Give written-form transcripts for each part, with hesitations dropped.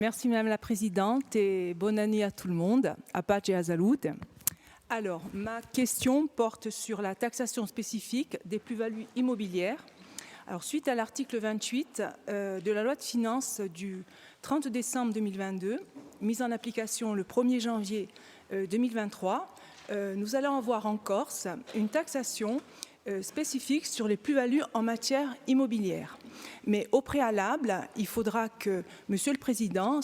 Merci Madame la Présidente et bonne année à tout le monde, à Pâques et à Zaloud. Alors, ma question porte sur la taxation spécifique des plus-values immobilières. Alors, suite à l'article 28 de la loi de finances du 30 décembre 2022, mise en application le 1er janvier 2023, nous allons avoir en Corse une taxation spécifique sur les plus-values en matière immobilière. Mais au préalable, il faudra que, Monsieur le Président,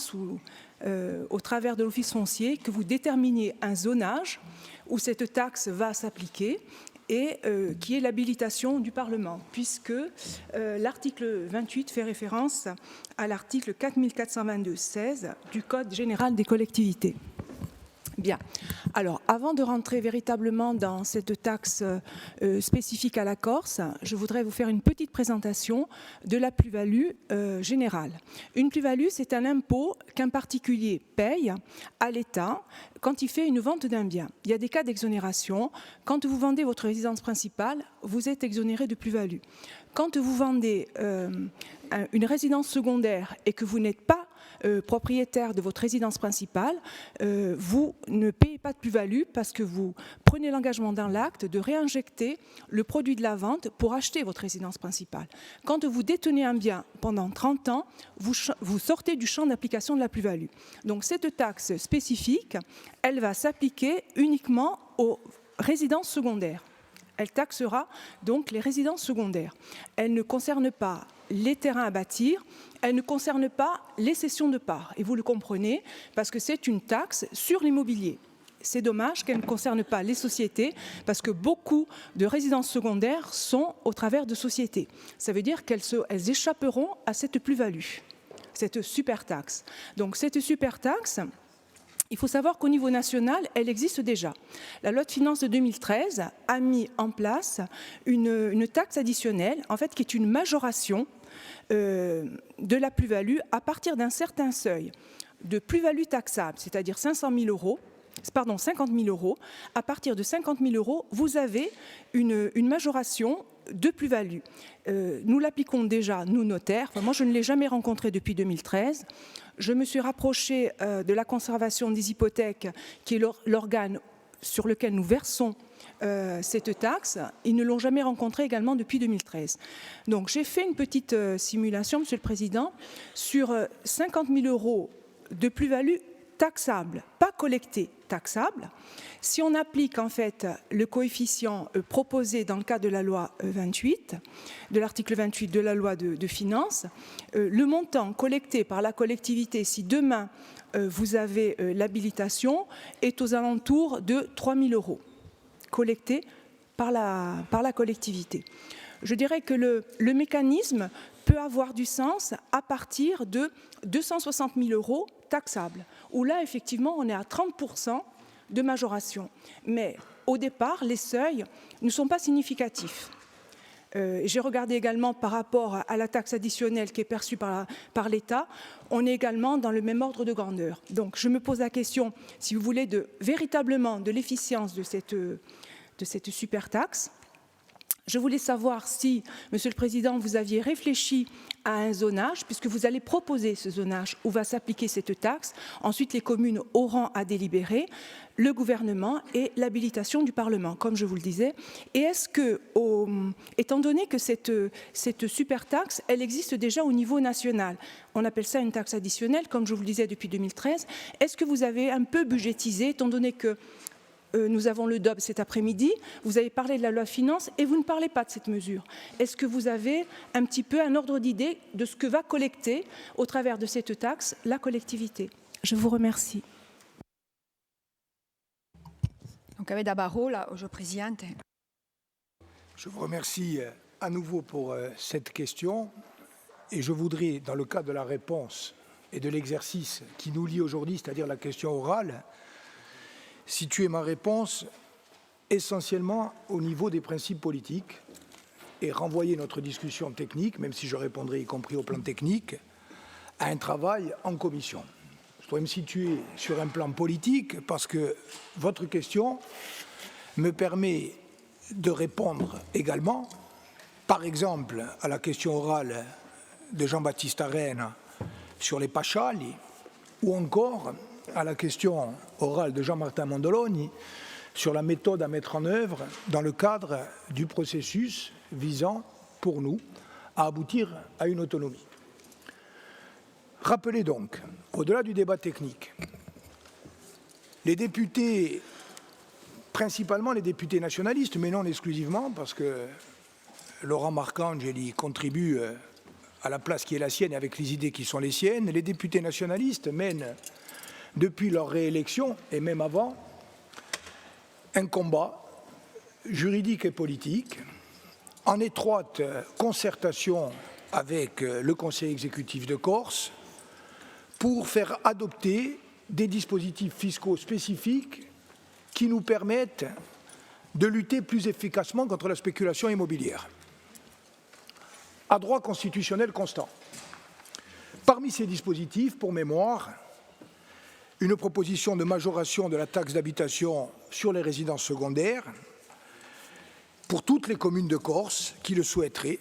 au travers de l'Office foncier, que vous déterminiez un zonage où cette taxe va s'appliquer et qui est l'habilitation du Parlement, puisque l'article 28 fait référence à l'article 4422-16 du Code général des collectivités. Bien. Alors, avant de rentrer véritablement dans cette taxe spécifique à la Corse, je voudrais vous faire une petite présentation de la plus-value générale. Une plus-value, c'est un impôt qu'un particulier paye à l'État quand il fait une vente d'un bien. Il y a des cas d'exonération. Quand vous vendez votre résidence principale, vous êtes exonéré de plus-value. Quand vous vendez une résidence secondaire et que vous n'êtes pas propriétaire de votre résidence principale, vous ne payez pas de plus-value parce que vous prenez l'engagement dans l'acte de réinjecter le produit de la vente pour acheter votre résidence principale. Quand vous détenez un bien pendant 30 ans, vous sortez du champ d'application de la plus-value. Donc cette taxe spécifique, elle va s'appliquer uniquement aux résidences secondaires. Elle taxera donc les résidences secondaires. Elle ne concerne pas les terrains à bâtir, elle ne concerne pas les cessions de parts. Et vous le comprenez, parce que c'est une taxe sur l'immobilier. C'est dommage qu'elle ne concerne pas les sociétés, parce que beaucoup de résidences secondaires sont au travers de sociétés. Ça veut dire qu'elles échapperont à cette plus-value, cette super taxe. Donc cette super taxe, il faut savoir qu'au niveau national, elle existe déjà. La loi de finances de 2013 a mis en place une taxe additionnelle, en fait, qui est une majoration de la plus-value à partir d'un certain seuil de plus-value taxable, c'est-à-dire 50 000 euros. À partir de 50 000 euros, vous avez une majoration de plus-value. Nous l'appliquons déjà, nous notaires. Enfin, moi, je ne l'ai jamais rencontré depuis 2013. Je me suis rapprochée de la conservation des hypothèques, qui est l'organe sur lequel nous versons cette taxe. Ils ne l'ont jamais rencontrée également depuis 2013. Donc j'ai fait une petite simulation, Monsieur le Président, sur 50 000 euros de plus-value taxable, pas collecté, taxable. Si on applique en fait le coefficient proposé dans le cadre de la loi 28, de l'article 28 de la loi de finances, le montant collecté par la collectivité, si demain vous avez l'habilitation, est aux alentours de 3 000 euros collectés par la collectivité. Je dirais que le mécanisme peut avoir du sens à partir de 260 000 euros taxables, où là, effectivement, on est à 30% de majoration. Mais au départ, les seuils ne sont pas significatifs. J'ai regardé également par rapport à la taxe additionnelle qui est perçue par l'État, on est également dans le même ordre de grandeur. Donc je me pose la question, si vous voulez, véritablement de l'efficience de cette super taxe. Je voulais savoir si, Monsieur le Président, vous aviez réfléchi à un zonage, puisque vous allez proposer ce zonage où va s'appliquer cette taxe. Ensuite, les communes auront à délibérer, le gouvernement et l'habilitation du Parlement, comme je vous le disais. Et est-ce que, étant donné que cette super taxe, elle existe déjà au niveau national, on appelle ça une taxe additionnelle, comme je vous le disais depuis 2013, est-ce que vous avez un peu budgétisé, étant donné que nous avons le DOB cet après-midi, vous avez parlé de la loi de finances et vous ne parlez pas de cette mesure. Est-ce que vous avez un petit peu un ordre d'idée de ce que va collecter au travers de cette taxe la collectivité? Je vous remercie. Donc, avec la parole au président. Je vous remercie à nouveau pour cette question et je voudrais, dans le cadre de la réponse et de l'exercice qui nous lie aujourd'hui, c'est-à-dire la question orale, situer ma réponse essentiellement au niveau des principes politiques et renvoyer notre discussion technique, même si je répondrai y compris au plan technique, à un travail en commission. Je dois me situer sur un plan politique parce que votre question me permet de répondre également, par exemple, à la question orale de Jean-Baptiste Arène sur les pachali, ou encore à la question orale de Jean-Martin Mondoloni sur la méthode à mettre en œuvre dans le cadre du processus visant, pour nous, à aboutir à une autonomie. Rappelez donc, au-delà du débat technique, les députés, principalement les députés nationalistes, mais non exclusivement, parce que Laurent Marcangeli y contribue à la place qui est la sienne et avec les idées qui sont les siennes, les députés nationalistes mènent, depuis leur réélection, et même avant, un combat juridique et politique, en étroite concertation avec le Conseil exécutif de Corse, pour faire adopter des dispositifs fiscaux spécifiques qui nous permettent de lutter plus efficacement contre la spéculation immobilière, à droit constitutionnel constant. Parmi ces dispositifs, pour mémoire, une proposition de majoration de la taxe d'habitation sur les résidences secondaires pour toutes les communes de Corse qui le souhaiteraient,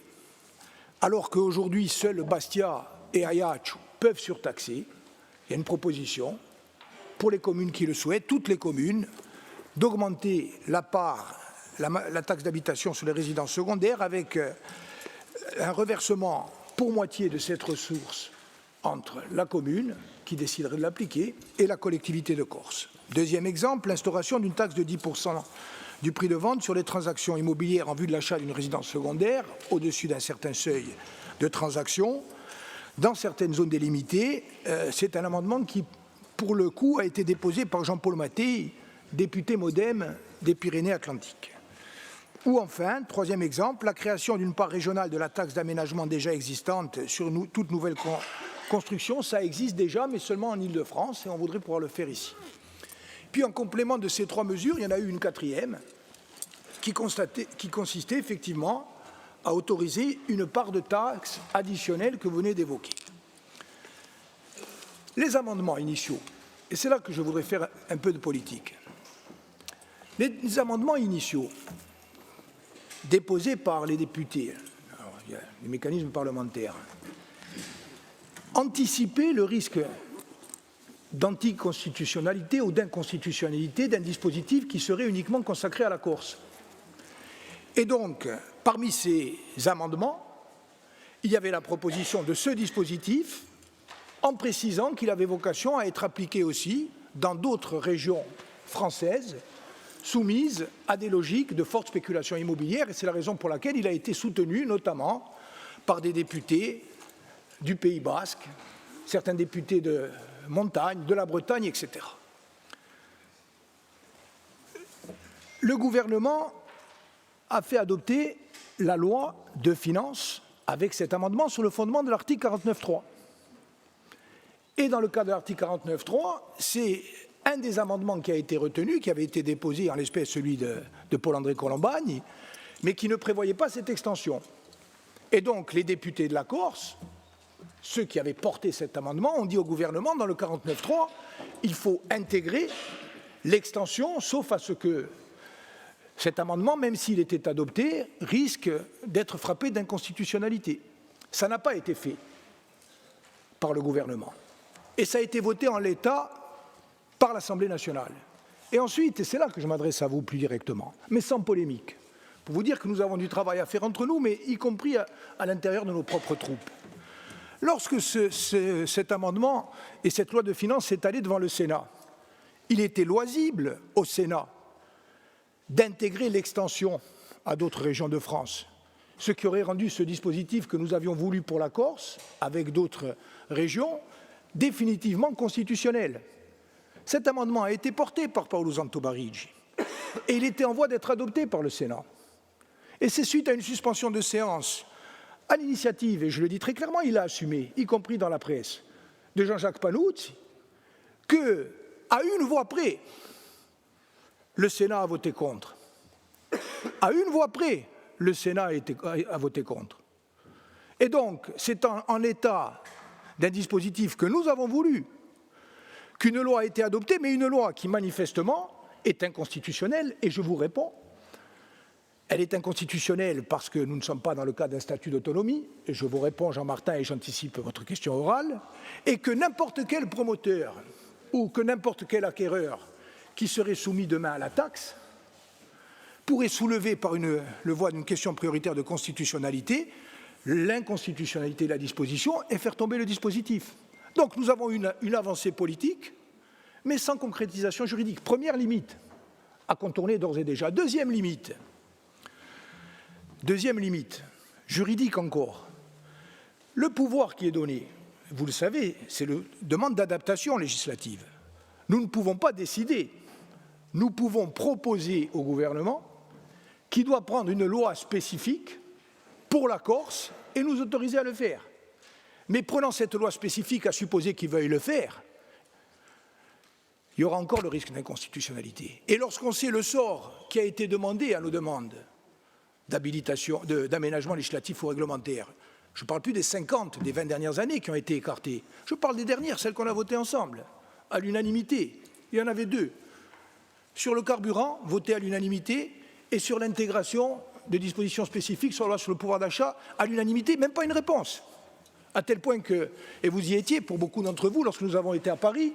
alors qu'aujourd'hui seuls Bastia et Ajaccio peuvent surtaxer. Il y a une proposition pour les communes qui le souhaitent, toutes les communes, d'augmenter la part, la taxe d'habitation sur les résidences secondaires avec un reversement pour moitié de cette ressource entre la commune, qui déciderait de l'appliquer, et la collectivité de Corse. Deuxième exemple, l'instauration d'une taxe de 10% du prix de vente sur les transactions immobilières en vue de l'achat d'une résidence secondaire, au-dessus d'un certain seuil de transactions, dans certaines zones délimitées. C'est un amendement qui, pour le coup, a été déposé par Jean-Paul Mattei, député MoDem des Pyrénées-Atlantiques. Ou enfin, troisième exemple, la création d'une part régionale de la taxe d'aménagement déjà existante sur toute nouvelle construction. Ça existe déjà, mais seulement en Île-de-France, et on voudrait pouvoir le faire ici. Puis, en complément de ces trois mesures, il y en a eu une quatrième qui consistait effectivement à autoriser une part de taxe additionnelle que vous venez d'évoquer. Les amendements initiaux, et c'est là que je voudrais faire un peu de politique. Les amendements initiaux déposés par les députés, alors, il y a les mécanismes parlementaires, anticipaient le risque d'anticonstitutionnalité ou d'inconstitutionnalité d'un dispositif qui serait uniquement consacré à la Corse. Et donc, parmi ces amendements, il y avait la proposition de ce dispositif en précisant qu'il avait vocation à être appliqué aussi dans d'autres régions françaises soumises à des logiques de forte spéculation immobilière, et c'est la raison pour laquelle il a été soutenu notamment par des députés du Pays basque, certains députés de montagne, de la Bretagne, etc. Le gouvernement a fait adopter la loi de finances avec cet amendement sur le fondement de l'article 49.3. Et dans le cas de l'article 49.3, c'est un des amendements qui a été retenu, qui avait été déposé, en l'espèce celui de Paul-André Colombagne, mais qui ne prévoyait pas cette extension. Et donc les députés de la Corse, ceux qui avaient porté cet amendement, ont dit au gouvernement, dans le 49.3, il faut intégrer l'extension, sauf à ce que cet amendement, même s'il était adopté, risque d'être frappé d'inconstitutionnalité. Ça n'a pas été fait par le gouvernement. Et ça a été voté en l'état par l'Assemblée nationale. Et ensuite, et c'est là que je m'adresse à vous plus directement, mais sans polémique, pour vous dire que nous avons du travail à faire entre nous, mais y compris à l'intérieur de nos propres troupes. Lorsque cet amendement et cette loi de finances s'est allé devant le Sénat, il était loisible au Sénat d'intégrer l'extension à d'autres régions de France, ce qui aurait rendu ce dispositif que nous avions voulu pour la Corse, avec d'autres régions, définitivement constitutionnel. Cet amendement a été porté par Paolo Zantobarigi et il était en voie d'être adopté par le Sénat. Et c'est suite à une suspension de séance à l'initiative, et je le dis très clairement, il a assumé, y compris dans la presse, de Jean-Jacques Panuzzi, que, à une voix près, le Sénat a voté contre. À une voix près, le Sénat a voté contre. Et donc, c'est en l'état d'un dispositif que nous avons voulu, qu'une loi a été adoptée, mais une loi qui manifestement est inconstitutionnelle, et je vous réponds, Elle est inconstitutionnelle parce que nous ne sommes pas dans le cadre d'un statut d'autonomie, et je vous réponds, Jean-Martin, et j'anticipe votre question orale, et que n'importe quel promoteur ou que n'importe quel acquéreur qui serait soumis demain à la taxe pourrait soulever par le voie d'une question prioritaire de constitutionnalité l'inconstitutionnalité de la disposition et faire tomber le dispositif. Donc nous avons une avancée politique, mais sans concrétisation juridique. Première limite à contourner d'ores et déjà. Deuxième limite, juridique encore. Le pouvoir qui est donné, vous le savez, c'est la demande d'adaptation législative. Nous ne pouvons pas décider. Nous pouvons proposer au gouvernement qui doit prendre une loi spécifique pour la Corse et nous autoriser à le faire. Mais prenant cette loi spécifique à supposer qu'ils veuillent le faire, il y aura encore le risque d'inconstitutionnalité. Et lorsqu'on sait le sort qui a été demandé à nos demandes d'habilitation, d'aménagement législatif ou réglementaire, je ne parle plus des 50, des 20 dernières années qui ont été écartées, je parle des dernières, celles qu'on a votées ensemble, à l'unanimité. Il y en avait 2. Sur le carburant, voté à l'unanimité, et sur l'intégration de dispositions spécifiques sur le pouvoir d'achat, à l'unanimité, même pas une réponse. À tel point que, et vous y étiez pour beaucoup d'entre vous, lorsque nous avons été à Paris,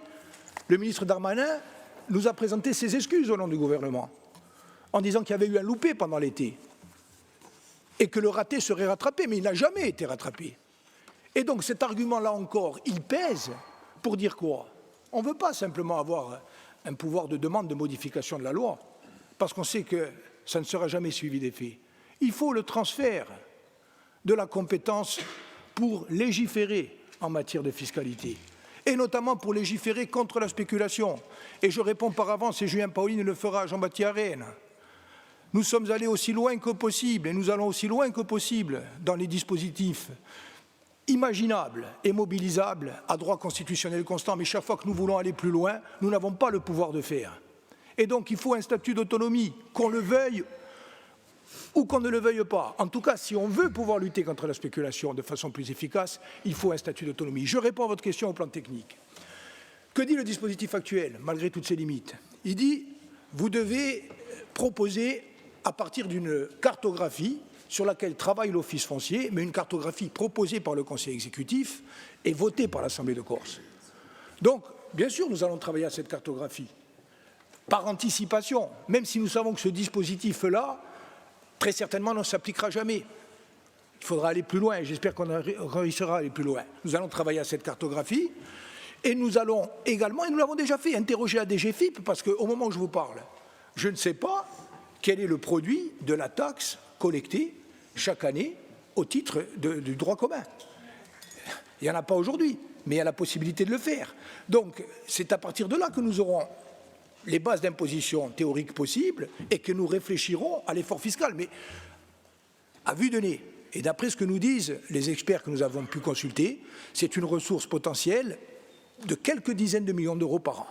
le ministre Darmanin nous a présenté ses excuses au nom du gouvernement, en disant qu'il y avait eu un loupé pendant l'été, et que le raté serait rattrapé, mais il n'a jamais été rattrapé. Et donc cet argument-là encore, il pèse pour dire quoi? On ne veut pas simplement avoir un pouvoir de demande de modification de la loi, parce qu'on sait que ça ne sera jamais suivi d'effet. Il faut le transfert de la compétence pour légiférer en matière de fiscalité, et notamment pour légiférer contre la spéculation. Et je réponds par avance, et Julien Pauline le fera à Jean-Baptiste Arène. Nous sommes allés aussi loin que possible, et nous allons aussi loin que possible dans les dispositifs imaginables et mobilisables à droit constitutionnel constant, mais chaque fois que nous voulons aller plus loin, nous n'avons pas le pouvoir de faire. Et donc il faut un statut d'autonomie, qu'on le veuille ou qu'on ne le veuille pas. En tout cas, si on veut pouvoir lutter contre la spéculation de façon plus efficace, il faut un statut d'autonomie. Je réponds à votre question au plan technique. Que dit le dispositif actuel, malgré toutes ses limites? Il dit, vous devez proposer, à partir d'une cartographie sur laquelle travaille l'Office foncier, mais une cartographie proposée par le Conseil exécutif et votée par l'Assemblée de Corse. Donc, bien sûr, nous allons travailler à cette cartographie, par anticipation, même si nous savons que ce dispositif-là, très certainement, ne s'appliquera jamais. Il faudra aller plus loin, et j'espère qu'on réussira à aller plus loin. Nous allons travailler à cette cartographie, et nous allons également, et nous l'avons déjà fait, interroger la DGFiP, parce qu'au moment où je vous parle, je ne sais pas quel est le produit de la taxe collectée chaque année au titre du droit commun. Il n'y en a pas aujourd'hui, mais il y a la possibilité de le faire. Donc, c'est à partir de là que nous aurons les bases d'imposition théoriques possibles et que nous réfléchirons à l'effort fiscal. Mais à vue de nez, et d'après ce que nous disent les experts que nous avons pu consulter, c'est une ressource potentielle de quelques dizaines de millions d'euros par an.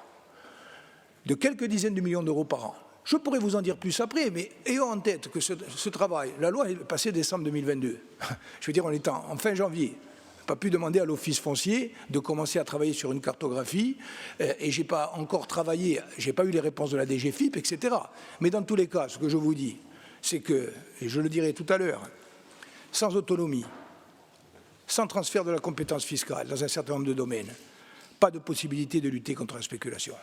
De quelques dizaines de millions d'euros par an. Je pourrais vous en dire plus après, mais ayons en tête que ce travail, la loi est passée décembre 2022. Je veux dire, on est en fin janvier. Pas pu demander à l'Office foncier de commencer à travailler sur une cartographie et je n'ai pas encore travaillé, je n'ai pas eu les réponses de la DGFiP, etc. Mais dans tous les cas, ce que je vous dis, c'est que, et je le dirai tout à l'heure, sans autonomie, sans transfert de la compétence fiscale dans un certain nombre de domaines, pas de possibilité de lutter contre la spéculation.